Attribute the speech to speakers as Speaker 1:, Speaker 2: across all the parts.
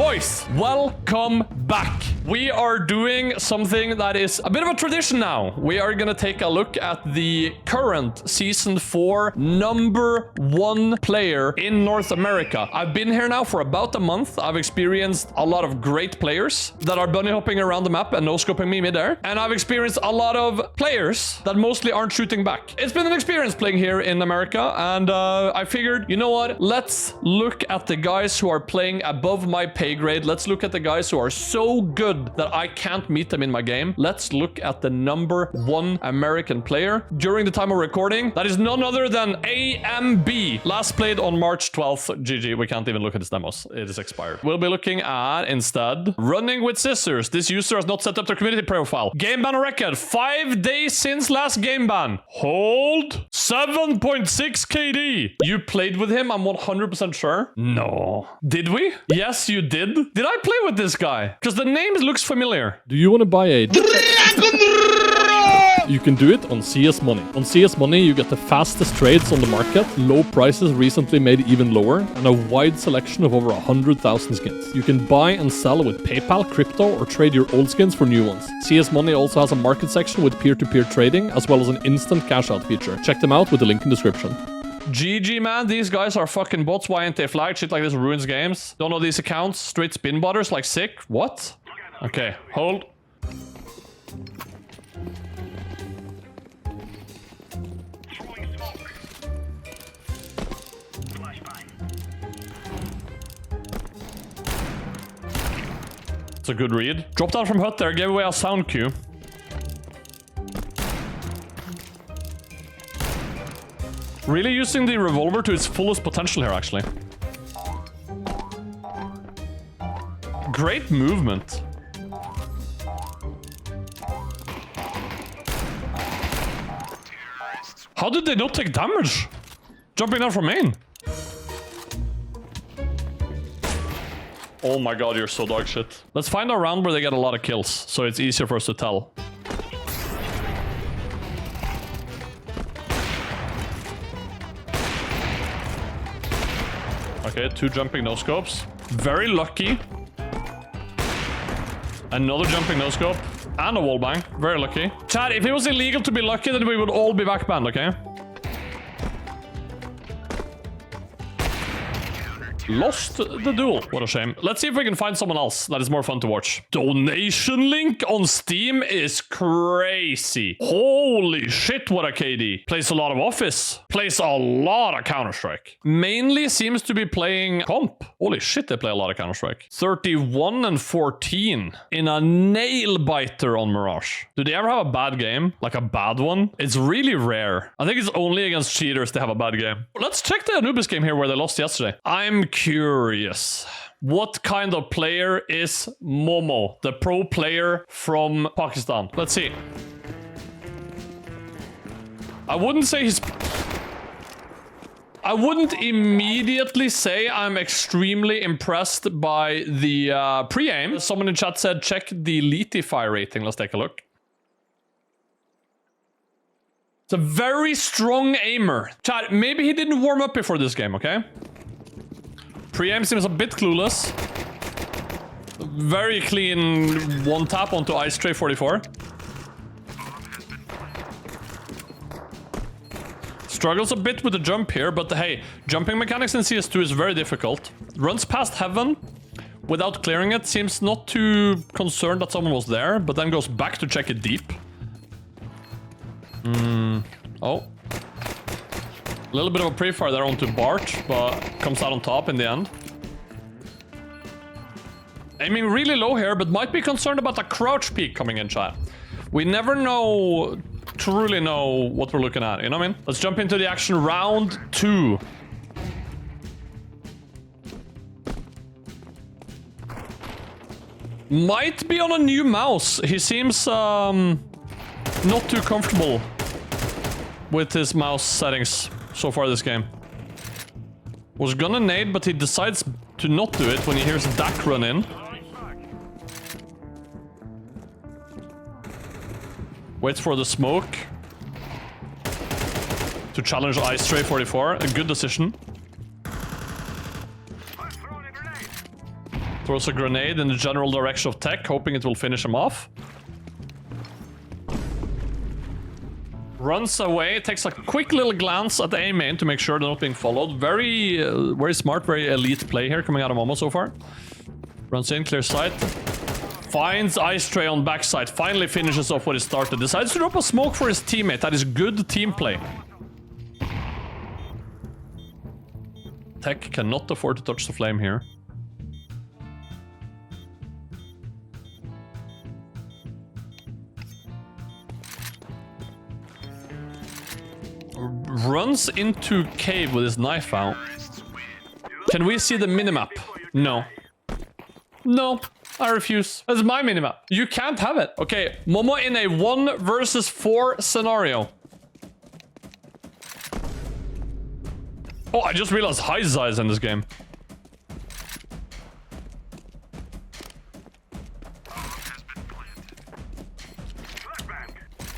Speaker 1: Boys, welcome back. We are doing something that is a bit of a tradition now. We are gonna take a look at the current Season 4 #1 player in North America. I've been here now for about a month. I've experienced a lot of great players that are bunny hopping around the map and no-scoping me midair. And I've experienced a lot of players that mostly aren't shooting back. It's been an experience playing here in America, and I figured, you know what? Let's look at the guys who are playing above my pay grade. Let's look at the guys who are so good that I can't meet them in my game. Let's look at the #1 American player during the time of recording. That is none other than AMB. Last played on March 12th. GG, we can't even look at his demos. It is expired. We'll be looking at, instead, running with scissors. This user has not set up their community profile. Game ban on record. 5 days since last game ban. Hold. 7.6 KD. You played with him, I'm 100% sure. No. Did we? Yes, you did. Did I play with this guy? Because the name looks familiar.
Speaker 2: Do you want to buy a... You can do it on CS Money. On CS Money, you get the fastest trades on the market, low prices recently made even lower, and a wide selection of over 100,000 skins. You can buy and sell with PayPal, crypto, or trade your old skins for new ones. CS Money also has a market section with peer-to-peer trading, as well as an instant cash-out feature. Check them out with the link in the description.
Speaker 1: GG, man. These guys are fucking bots. Why ain't they flagged? Shit like this ruins games. Don't know these accounts. Straight spin butters like sick. What? Okay, hold. It's a good read. Dropped down from hut there, gave away a sound cue. Really using the revolver to its fullest potential here, actually. Great movement. How did they not take damage? Jumping down from main. Oh my god, you're so dog shit. Let's find a round where they get a lot of kills, so it's easier for us to tell. Okay, 2 jumping no-scopes. Very lucky. Another jumping no-scope. And a wallbang. Very lucky. Chad, if it was illegal to be lucky, then we would all be backbanned, okay? Lost the duel. What a shame. Let's see if we can find someone else that is more fun to watch. Donation link on Steam is crazy. Holy shit, what a KD. Plays a lot of Office. Plays a lot of Counter-Strike. Mainly seems to be playing comp. Holy shit, they play a lot of Counter-Strike. 31 and 14 in a nail biter on Mirage. Do they ever have a bad game? Like a bad one? It's really rare. I think it's only against cheaters they have a bad game. Let's check the Anubis game here where they lost yesterday. I'm curious. What kind of player is Momo, the pro player from Pakistan? Let's see. I wouldn't immediately say I'm extremely impressed by the pre-aim. Someone in chat said check the Letify rating. Let's take a look. It's a very strong aimer. Chat, maybe he didn't warm up before this game, okay? Pre-aim seems a bit clueless. Very clean one tap onto Ice Tray 44. Struggles a bit with the jump here, but hey, jumping mechanics in CS2 is very difficult. Runs past heaven without clearing it. Seems not too concerned that someone was there, but then goes back to check it deep. Oh. A little bit of a pre-fire there onto Bart, but comes out on top in the end. Aiming really low here, but might be concerned about the crouch peek coming in, chat. We never know, truly know what we're looking at, you know what I mean? Let's jump into the action, round 2. Might be on a new mouse. He seems not too comfortable with his mouse settings so far this game. Was gonna nade, but he decides to not do it when he hears Dak run in. Waits for the smoke to challenge Ice Tray 44. A good decision. Throws a grenade in the general direction of Tech, hoping it will finish him off. Runs away, takes a quick little glance at the A main to make sure they're not being followed. Very, very smart, very elite play here coming out of Momo so far. Runs in, clear sight. Finds Ice Tray on backside. Finally finishes off what he started. Decides to drop a smoke for his teammate. That is good team play. Tech cannot afford to touch the flame here. Runs into cave with his knife out. Can we see the minimap? No. No, I refuse. That's my minimap. You can't have it. Okay, Momo in a 1 versus 4 scenario. Oh, I just realized Heiza is in this game.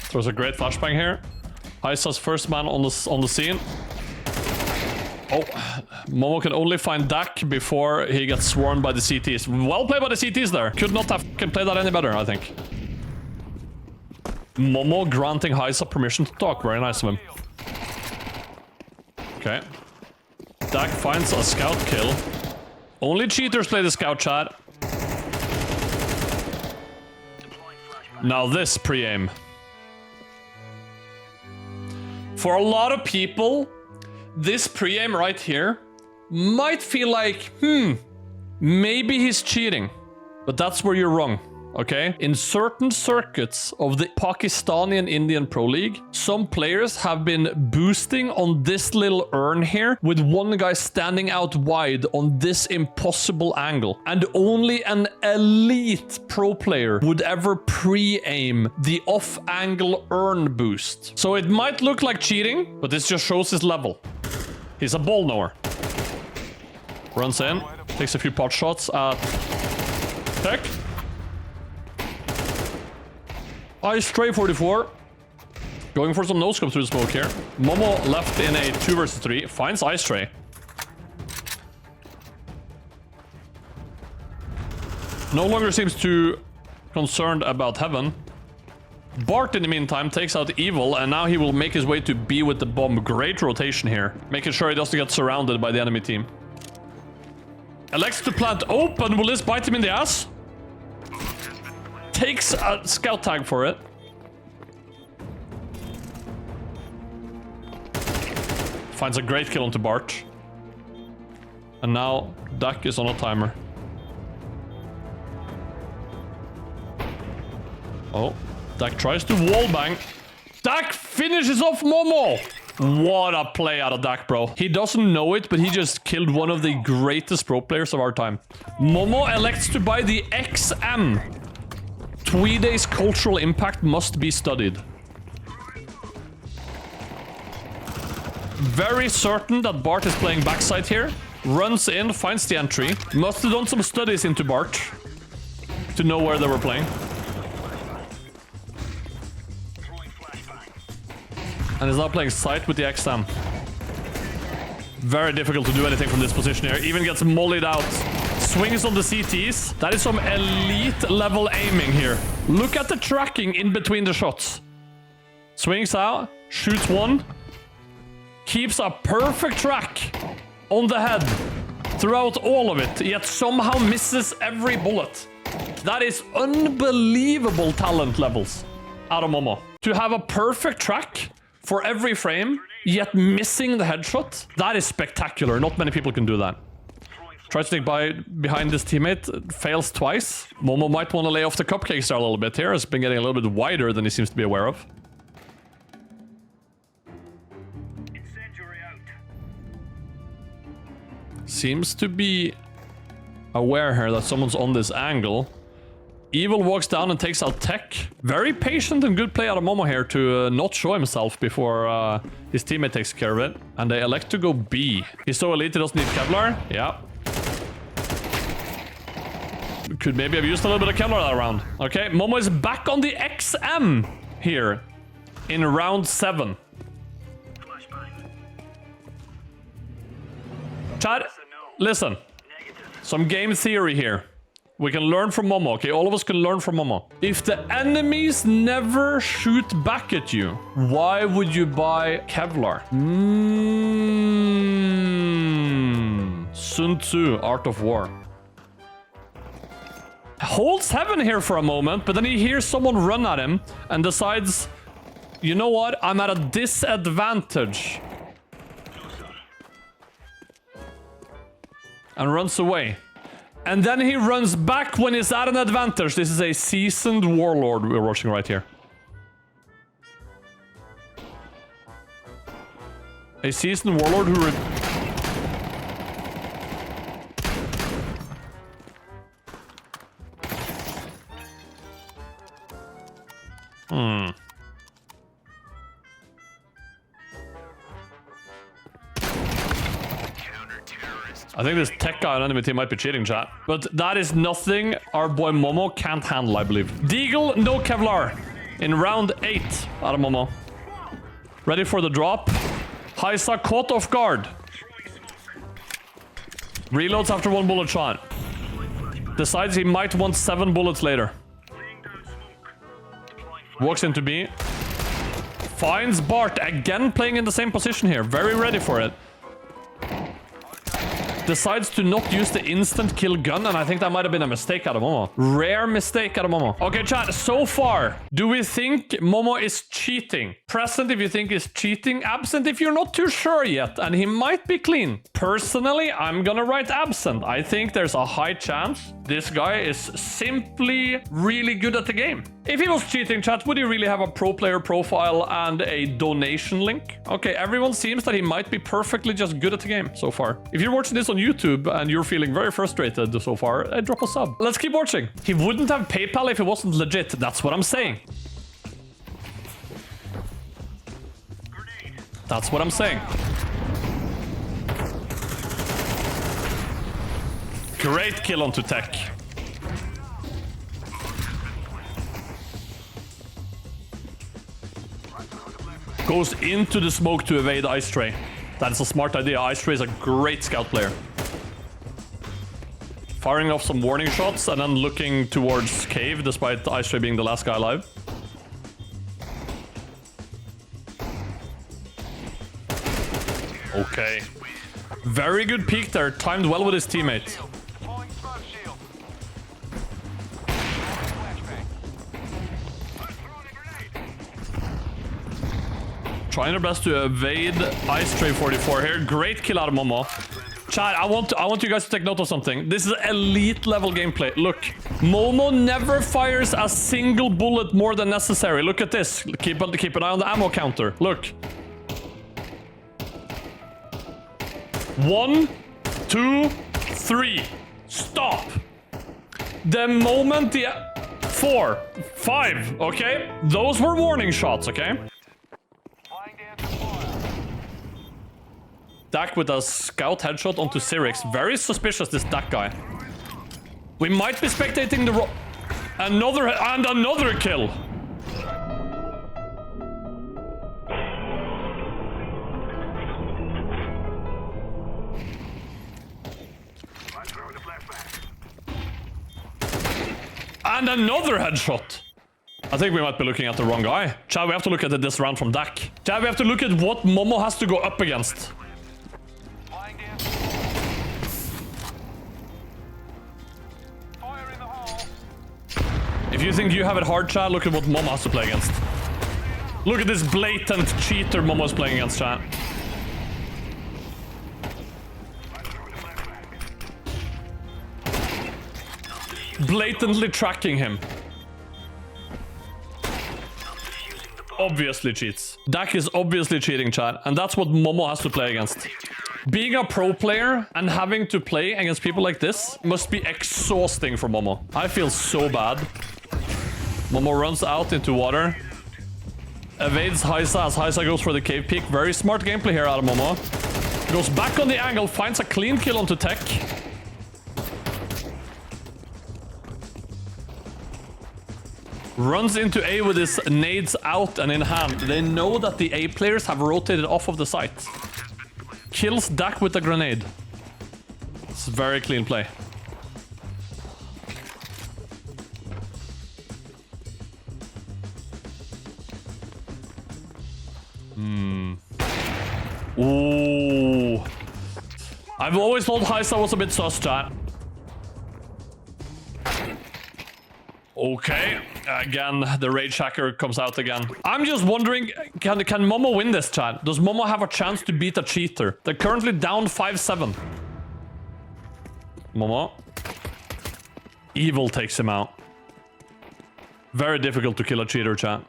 Speaker 1: Throws a great flashbang here. Heiza's first man on the scene. Oh, Momo can only find Dak before he gets swarmed by the CTs. Well played by the CTs there. Could not have played that any better, I think. Momo granting Heiza permission to talk. Very nice of him. Okay. Dak finds a scout kill. Only cheaters play the scout, chat. Now this pre-aim. For a lot of people, this pre-aim right here might feel like, maybe he's cheating. But that's where you're wrong, okay? In certain circuits of the Pakistani and Indian Pro League, some players have been boosting on this little urn here with one guy standing out wide on this impossible angle. And only an elite pro player would ever pre-aim the off-angle urn boost. So it might look like cheating, but this just shows his level. He's a ball knower. Runs in, takes a few pot shots at Tech. Ice Tray 44. Going for some no-scope through the smoke here. Momo left in a 2 versus 3. Finds Ice Tray. No longer seems too concerned about Heaven. Bart, in the meantime, takes out Evil, and now he will make his way to B with the bomb. Great rotation here. Making sure he doesn't get surrounded by the enemy team. Elects to plant open. Will this bite him in the ass? Takes a scout tag for it. Finds a great kill onto Bart. And now Dak is on a timer. Oh, Dak tries to wallbang. Dak finishes off Momo! What a play out of Dak, bro. He doesn't know it, but he just killed one of the greatest pro players of our time. Momo elects to buy the XM. Tweeday's cultural impact must be studied. Very certain that Bart is playing backside here. Runs in, finds the entry. Must have done some studies into Bart to know where they were playing. And is now playing sight with the XM. Very difficult to do anything from this position here. Even gets mollied out. Swings on the CTs. That is some elite level aiming here. Look at the tracking in between the shots. Swings out. Shoots one. Keeps a perfect track on the head throughout all of it. Yet somehow misses every bullet. That is unbelievable talent levels out of Momo. To have a perfect track for every frame, yet missing the headshot, that is spectacular. Not many people can do that. Tries to take behind his teammate, fails twice. Momo might want to lay off the cupcakes there a little bit here. It's been getting a little bit wider than he seems to be aware of. Seems to be aware here that someone's on this angle. Evil walks down and takes out Tech. Very patient and good play out of Momo here to not show himself before his teammate takes care of it. And they elect to go B. He's so elite he doesn't need Kevlar. Yeah. Could maybe have used a little bit of Kevlar that round. Okay, Momo is back on the XM here in round 7. Chad, listen. Some game theory here. We can learn from Momo, okay? All of us can learn from Momo. If the enemies never shoot back at you, why would you buy Kevlar? Sun Tzu, Art of War. Holds heaven here for a moment, but then he hears someone run at him and decides, you know what? I'm at a disadvantage. And runs away. And then he runs back when he's at an advantage. This is a seasoned warlord we're watching right here. A seasoned warlord who... I think this tech guy on enemy team might be cheating, chat. But that is nothing our boy Momo can't handle, I believe. Deagle, no Kevlar. In round 8 out of Momo. Ready for the drop. Haisa caught off guard. Reloads after 1 bullet shot. Decides he might want 7 bullets later. Walks into B. Finds Bart again playing in the same position here. Very ready for it. Decides to not use the instant kill gun, and I think that might have been a mistake out of Momo. Rare mistake out of Momo. Okay, chat, so far, do we think Momo is cheating? Present if you think he's cheating, absent if you're not too sure yet, and he might be clean. Personally, I'm gonna write absent. I think there's a high chance this guy is simply really good at the game. If he was cheating, chat, would he really have a pro player profile and a donation link? Okay, everyone seems that he might be perfectly just good at the game so far. If you're watching this on YouTube and you're feeling very frustrated so far, drop a sub. Let's keep watching. He wouldn't have PayPal if it wasn't legit. That's what I'm saying. That's what I'm saying. Great kill onto tech. Goes into the smoke to evade Ice Tray. That is a smart idea. Ice Tray is a great scout player. Firing off some warning shots and then looking towards cave despite Ice Tray being the last guy alive. Okay. Very good peek there. Timed well with his teammate. Trying their best to evade Ice Tray 44 here. Great kill out of Momo. Chat, I want you guys to take note of something. This is elite level gameplay. Look, Momo never fires a single bullet more than necessary. Look at this. Keep an eye on the ammo counter. Look. 1, 2, 3. Stop. The moment the 4, 5. Okay, those were warning shots. Okay. Dak with a scout headshot onto Cyrix. Very suspicious, this Dak guy. We might be spectating the another kill. And another headshot. I think we might be looking at the wrong guy. Chad, we have to look at this round from Dak. Chad, we have to look at what Momo has to go up against. If you think you have it hard, Chad, look at what Momo has to play against. Look at this blatant cheater Momo's playing against, Chad. Blatantly tracking him. Obviously cheats. Dak is obviously cheating, Chad, and that's what Momo has to play against. Being a pro player and having to play against people like this must be exhausting for Momo. I feel so bad. Momo runs out into water. Evades Haisa as Haisa goes for the cave peek. Very smart gameplay here out of Momo. Goes back on the angle, finds a clean kill onto tech. Runs into A with his nades out and in hand. They know that the A players have rotated off of the site. Kills Dak with a grenade. It's a very clean play. Ooh. I've always thought Heisa was a bit sus, chat. Okay. Again, the rage hacker comes out again. I'm just wondering, can Momo win this, chat? Does Momo have a chance to beat a cheater? They're currently down 5-7. Momo. Evil takes him out. Very difficult to kill a cheater, chat.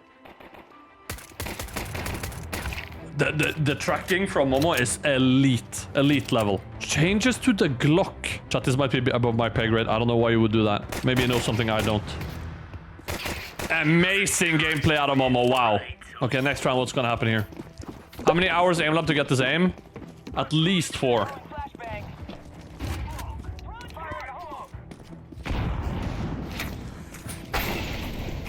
Speaker 1: The tracking from Momo is elite. Elite level. Changes to the Glock. Chat, this might be above my pay grade. I don't know why you would do that. Maybe you know something I don't. Amazing gameplay out of Momo. Wow. Okay, next round, what's gonna happen here? How many hours aim lab to get this aim? At least 4.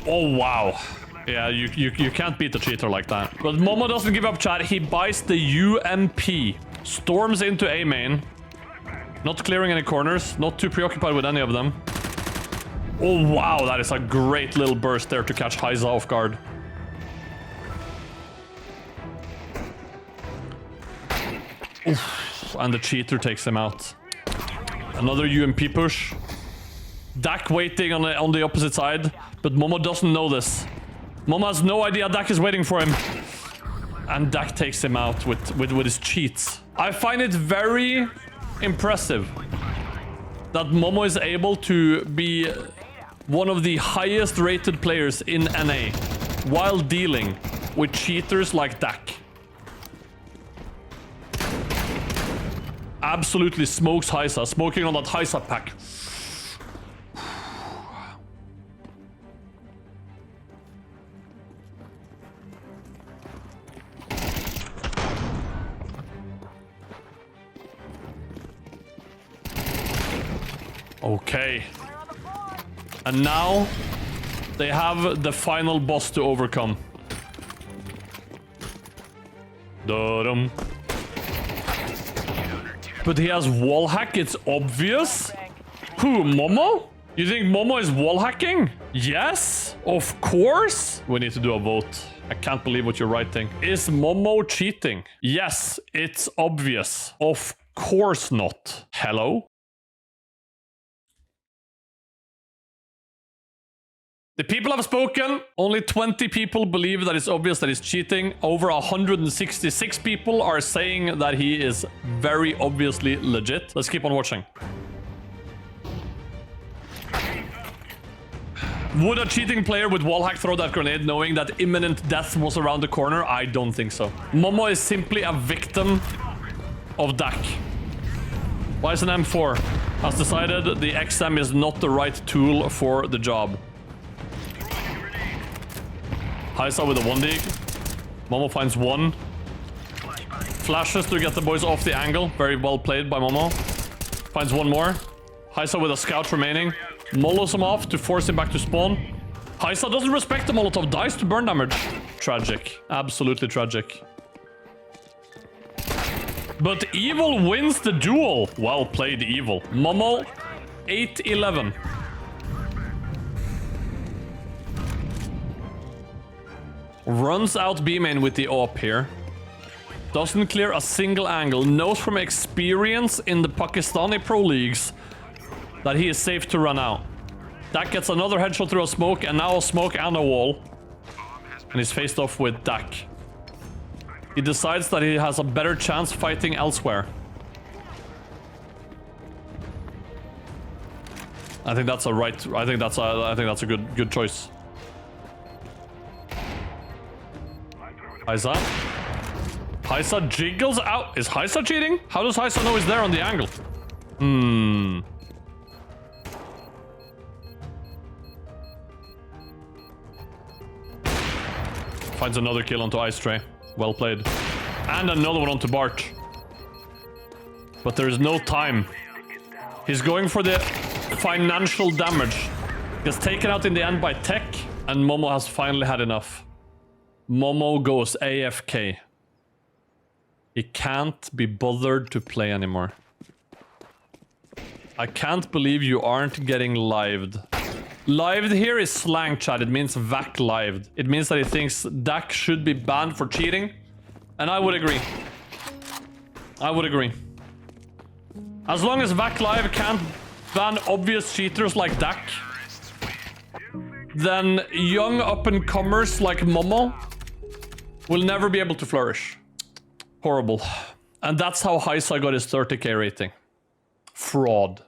Speaker 1: Oh, wow. Yeah, you can't beat a cheater like that. But Momo doesn't give up, chat. He buys the UMP. Storms into A main. Not clearing any corners. Not too preoccupied with any of them. Oh, wow. That is a great little burst there to catch Heisa off guard. Oof. And the cheater takes him out. Another UMP push. Dak waiting on the opposite side. But Momo doesn't know this. Momo has no idea Dak is waiting for him. And Dak takes him out with his cheats. I find it very impressive that Momo is able to be one of the highest rated players in NA while dealing with cheaters like Dak. Absolutely smokes Heisa, smoking on that Heisa pack. Okay. And now they have the final boss to overcome. Da-dum. But he has wall hack, it's obvious. Who, Momo? You think Momo is wall hacking? Yes, of course. We need to do a vote. I can't believe what you're writing. Is Momo cheating? Yes, it's obvious. Of course not. Hello? The people have spoken. Only 20 people believe that it's obvious that he's cheating. Over 166 people are saying that he is very obviously legit. Let's keep on watching. Would a cheating player with wallhack throw that grenade knowing that imminent death was around the corner? I don't think so. Momo is simply a victim of Dak. YSN M4 has decided the XM is not the right tool for the job. Heisa with a 1D. Momo finds one. Flashes to get the boys off the angle. Very well played by Momo. Finds one more. Heisa with a scout remaining. Mollows him off to force him back to spawn. Heisa doesn't respect the Molotov. Dies to burn damage. Tragic. Absolutely tragic. But Evil wins the duel. Well played, Evil. Momo, 8-11. Runs out B-main with the AWP here. Doesn't clear a single angle. Knows from experience in the Pakistani pro leagues that he is safe to run out. Dak gets another headshot through a smoke, and now a smoke and a wall. And he's faced off with Dak. He decides that he has a better chance fighting elsewhere. I think that's a good choice. Heisa. Heisa jiggles out. Is Heisa cheating? How does Heisa know he's there on the angle? Finds another kill onto Ice Tray. Well played. And another one onto Bart. But there's no time. He's going for the financial damage. Gets taken out in the end by Tech. And Momo has finally had enough. Momo goes AFK. He can't be bothered to play anymore. I can't believe you aren't getting lived. Lived here is slang, chat. It means VAC lived. It means that he thinks Dak should be banned for cheating. And I would agree. I would agree. As long as VAC Live can't ban obvious cheaters like Dak, then young up-and-comers like Momo will never be able to flourish. Horrible. And that's how Heisa got his 30k rating. Fraud.